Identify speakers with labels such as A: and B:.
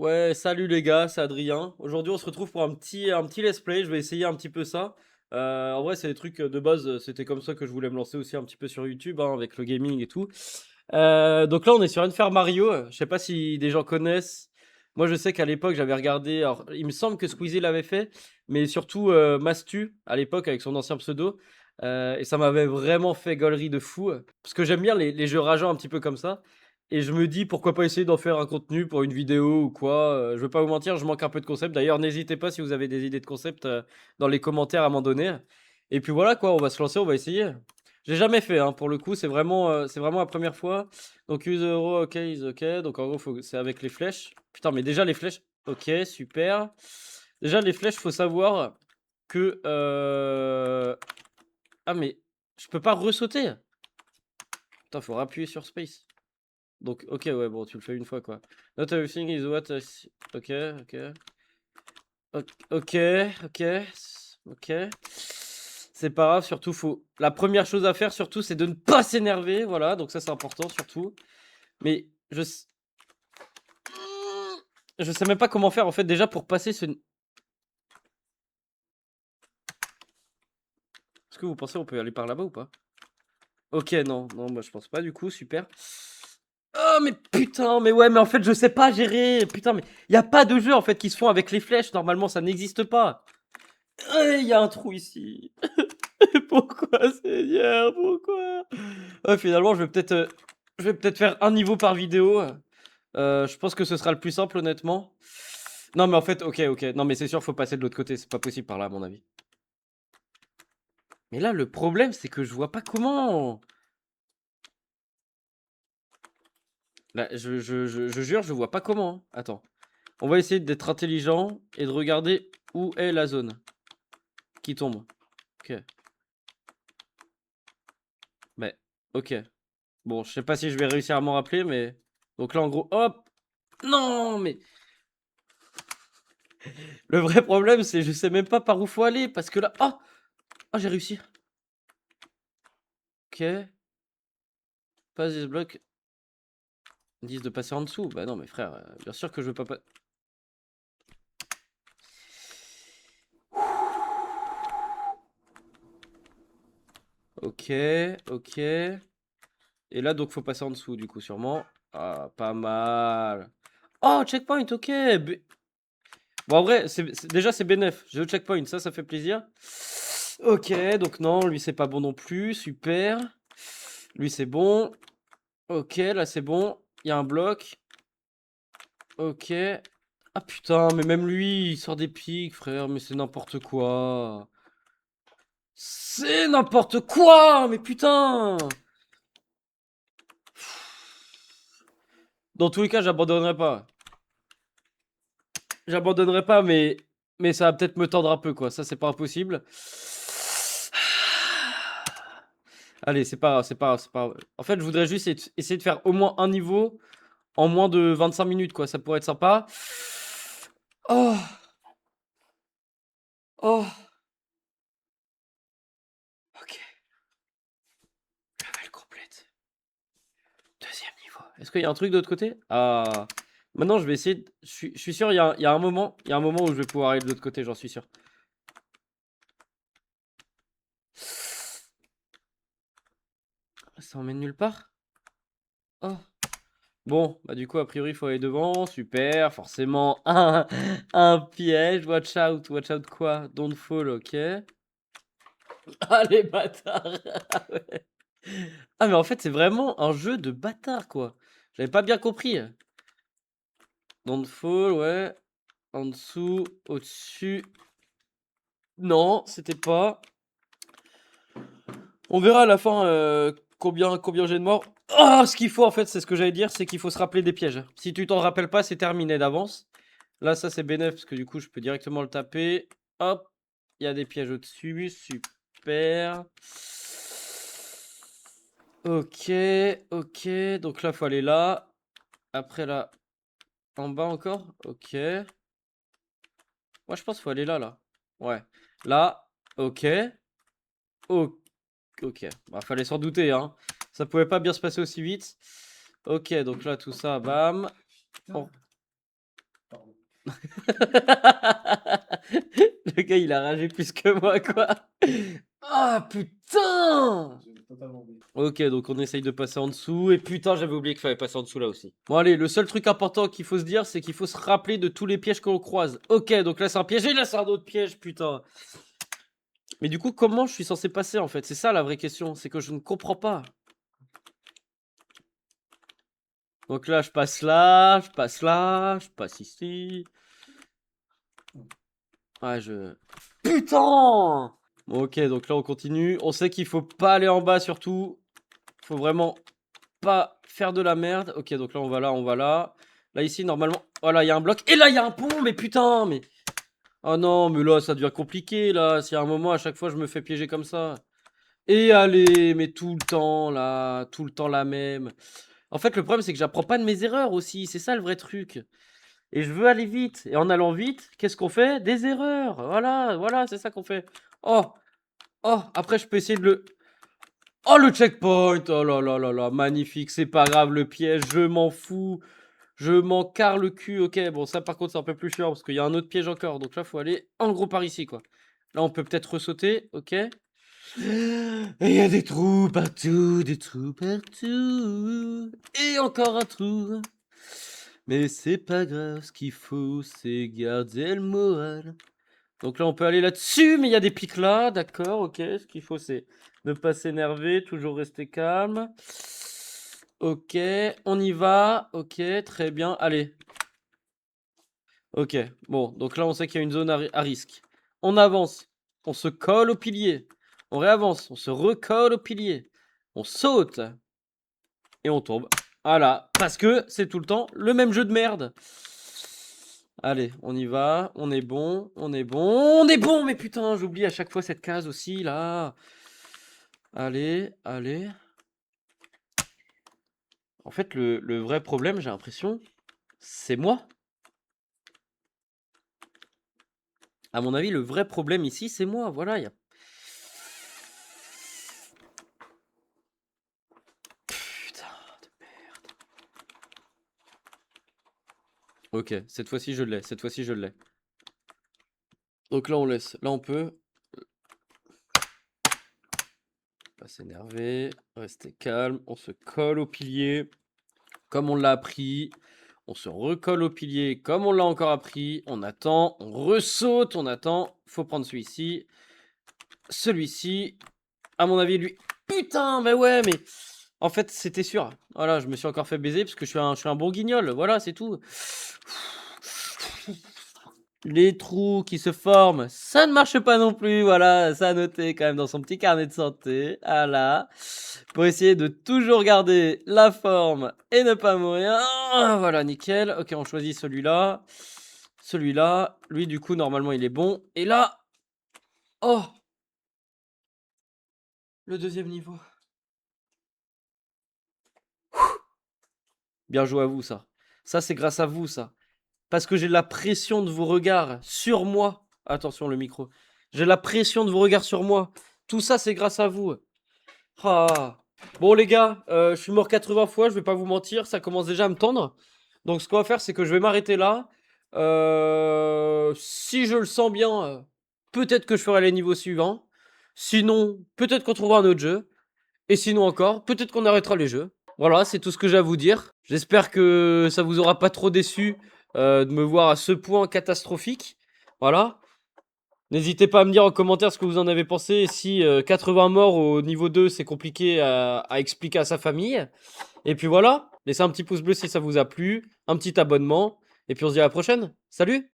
A: Ouais, salut les gars, c'est Adrien. Aujourd'hui, on se retrouve pour un petit let's play. Je vais essayer un petit peu ça. En vrai, c'est des trucs de base. C'était comme ça que je voulais me lancer aussi un petit peu sur YouTube, hein, avec le gaming et tout. Donc là, on est sur une ferme Mario. Je sais pas si des gens connaissent. Moi, je sais qu'à l'époque, j'avais regardé. Alors, il me semble que Squeezie l'avait fait, mais surtout Mastu à l'époque avec son ancien pseudo. Et ça m'avait vraiment fait gaulerie de fou. Parce que j'aime bien les jeux rageants un petit peu comme ça. Et je me dis pourquoi pas essayer d'en faire un contenu pour une vidéo ou quoi. Je veux pas vous mentir, je manque un peu de concept. D'ailleurs, n'hésitez pas si vous avez des idées de concept dans les commentaires à m'en donner. Et puis voilà quoi, on va se lancer, on va essayer. J'ai jamais fait, hein, pour le coup, c'est vraiment la première fois. Donc use euro, ok, is ok. Donc en gros, c'est avec les flèches. Putain, mais déjà les flèches, ok, super. Déjà les flèches, faut savoir que ah mais je peux pas ressauter. Putain, faut appuyer sur space. Donc ok, ouais, bon, tu le fais une fois quoi. Not everything is what ok, ok. Ok, ok, ok. C'est pas grave, surtout faut. La première chose à faire, surtout, c'est de ne pas s'énerver. Voilà, donc ça c'est important surtout. Mais je sais même pas comment faire en fait déjà pour passer ce. Est-ce que vous pensez on peut aller par là-bas ou pas? Ok, non, non, moi je pense pas du coup, super. Oh mais putain, mais ouais, mais en fait je sais pas gérer. Putain, mais y a pas de jeu en fait qui se font avec les flèches. Normalement, ça n'existe pas. Il y a un trou ici. Pourquoi, Seigneur? Pourquoi? Ouais, finalement, je vais peut-être faire un niveau par vidéo. Je pense que ce sera le plus simple, honnêtement. Non, mais en fait, ok, ok. Non, mais c'est sûr, faut passer de l'autre côté. C'est pas possible par là, à mon avis. Mais là, le problème, c'est que je vois pas comment. Là, je jure, je vois pas comment, hein. Attends. On va essayer d'être intelligent et de regarder où est la zone qui tombe. Ok. Mais, ok. Bon, je sais pas si je vais réussir à m'en rappeler, mais. Donc là, en gros, hop! Non, mais. Le vrai problème, c'est je sais même pas par où faut aller parce que là. Oh! Oh, j'ai réussi. Ok. Passe this block. Ils disent de passer en dessous. Bah non, mais frère, bien sûr que je veux pas. Ok, ok. Et là, donc, faut passer en dessous, du coup, sûrement. Ah, pas mal. Oh, checkpoint, ok. Bon, en vrai, déjà, c'est bénef. J'ai le checkpoint, ça fait plaisir. Ok, donc non, lui, c'est pas bon non plus. Super. Lui, c'est bon. Ok, là, c'est bon. Il y a un bloc. Ok. Ah putain, mais même lui, il sort des pics, frère. Mais c'est n'importe quoi. C'est n'importe quoi, mais putain. Dans tous les cas, j'abandonnerai pas. J'abandonnerai pas, mais ça va peut-être me tendre un peu, quoi. Ça, c'est pas impossible. Allez, c'est pas grave, c'est pas grave, c'est pas grave. En fait, je voudrais juste essayer de faire au moins un niveau en moins de 25 minutes, quoi. Ça pourrait être sympa. Oh, oh. Ok, level complète. Deuxième niveau. Est-ce qu'il y a un truc de l'autre côté? Ah. Maintenant, je vais essayer. Je suis sûr, il y a un moment, il y a un moment où je vais pouvoir aller de l'autre côté, j'en suis sûr. Ça emmène nulle part? Oh. Bon, bah du coup, a priori, il faut aller devant. Super, forcément, un piège. Watch out quoi? Don't fall, ok. Ah, les bâtards! Ah ouais. Ah, mais en fait, c'est vraiment un jeu de bâtard, quoi. J'avais pas bien compris. Don't fall, ouais. En dessous, au-dessus. Non, c'était pas. On verra à la fin combien j'ai de morts. Ah, ce qu'il faut en fait, c'est ce que j'allais dire, c'est qu'il faut se rappeler des pièges. Si tu t'en rappelles pas, c'est terminé d'avance. Là, ça c'est bénéf parce que du coup, je peux directement le taper. Hop, il y a des pièges au-dessus, super. Ok, ok. Donc là, faut aller là. Après là, en bas encore. Ok. Moi, je pense qu'il faut aller là, là. Ouais. Là, ok. Ok. Ok, bah, fallait s'en douter, hein. Ça pouvait pas bien se passer aussi vite. Ok, donc là, tout ça, bam. On- Le gars, il a ragé plus que moi, quoi. Ah, putain! Ok, donc on essaye de passer en dessous. Et putain, j'avais oublié qu'il fallait passer en dessous là aussi. Bon, allez, le seul truc important qu'il faut se dire, c'est qu'il faut se rappeler de tous les pièges qu'on croise. Ok, donc là, c'est un piège et là, c'est un autre piège, putain. Mais du coup, comment je suis censé passer, en fait? C'est ça, la vraie question. C'est que je ne comprends pas. Donc là, je passe là, je passe là, je passe ici. Ouais, Putain! Ok, donc là, on continue. On sait qu'il faut pas aller en bas, surtout. Faut vraiment pas faire de la merde. Ok, donc là, on va là, on va là. Là, ici, normalement, voilà, il y a un bloc. Et là, il y a un pont, mais putain, mais... Oh non, mais là, ça devient compliqué, là. S'il y a un moment, à chaque fois, je me fais piéger comme ça. Et allez, mais tout le temps, là. Tout le temps la même. En fait, le problème, c'est que j'apprends pas de mes erreurs aussi. C'est ça, le vrai truc. Et je veux aller vite. Et en allant vite, qu'est-ce qu'on fait? Des erreurs. Voilà, voilà, c'est ça qu'on fait. Oh, oh, après, je peux essayer de le... Oh, le checkpoint! Oh là là là là, magnifique, c'est pas grave, le piège, je m'en fous. Je m'en carre le cul, ok. Bon, ça, par contre, c'est un peu plus chiant parce qu'il y a un autre piège encore. Donc là, faut aller en gros par ici, quoi. Là, on peut peut-être ressauter, ok. Et il y a des trous partout, des trous partout. Et encore un trou. Mais c'est pas grave, ce qu'il faut, c'est garder le moral. Donc là, on peut aller là-dessus, mais il y a des pics là, d'accord, ok. Ce qu'il faut, c'est ne pas s'énerver, toujours rester calme. Ok, on y va, ok, très bien, allez. Ok, bon, donc là, on sait qu'il y a une zone à risque. On avance, on se colle au pilier. On réavance, on se recolle au pilier. On saute et on tombe. Voilà, parce que c'est tout le temps le même jeu de merde. Allez, on y va, on est bon, on est bon, on est bon, mais putain, j'oublie à chaque fois cette case aussi, là. Allez, allez. En fait, le vrai problème, j'ai l'impression, c'est moi. À mon avis, le vrai problème ici, c'est moi, voilà. Putain de merde. Ok, cette fois-ci, je l'ai, cette fois-ci, je l'ai. Donc là, on laisse, là, on peut... Pas s'énerver, rester calme, on se colle au pilier, comme on l'a appris. On se recolle au pilier comme on l'a encore appris. On attend, on ressaute, on attend. Faut prendre celui-ci. Celui-ci. À mon avis, lui. Putain, mais ouais, mais... En fait, c'était sûr. Voilà, je me suis encore fait baiser parce que je suis un bon guignol. Voilà, c'est tout. Les trous qui se forment, ça ne marche pas non plus. Voilà, ça a noté quand même dans son petit carnet de santé. Voilà. Pour essayer de toujours garder la forme et ne pas mourir. Ah, voilà, nickel. Ok, on choisit celui-là. Celui-là. Lui, du coup, normalement, il est bon. Et là... Oh! Le deuxième niveau. Bien joué à vous, ça. Ça, c'est grâce à vous, ça. Parce que j'ai la pression de vos regards sur moi. Attention, le micro. J'ai la pression de vos regards sur moi. Tout ça, c'est grâce à vous. Ah. Bon, les gars, je suis mort 80 fois, je vais pas vous mentir, ça commence déjà à me tendre. Donc, ce qu'on va faire, c'est que je vais m'arrêter là. Si je le sens bien, peut-être que je ferai les niveaux suivants. Sinon, peut-être qu'on trouvera un autre jeu. Et sinon encore, peut-être qu'on arrêtera les jeux. Voilà, c'est tout ce que j'ai à vous dire. J'espère que ça vous aura pas trop déçu de me voir à ce point catastrophique. Voilà. N'hésitez pas à me dire en commentaire ce que vous en avez pensé. Si 80 morts au niveau 2, c'est compliqué à expliquer à sa famille. Et puis voilà, laissez un petit pouce bleu si ça vous a plu, un petit abonnement. Et puis on se dit à la prochaine. Salut!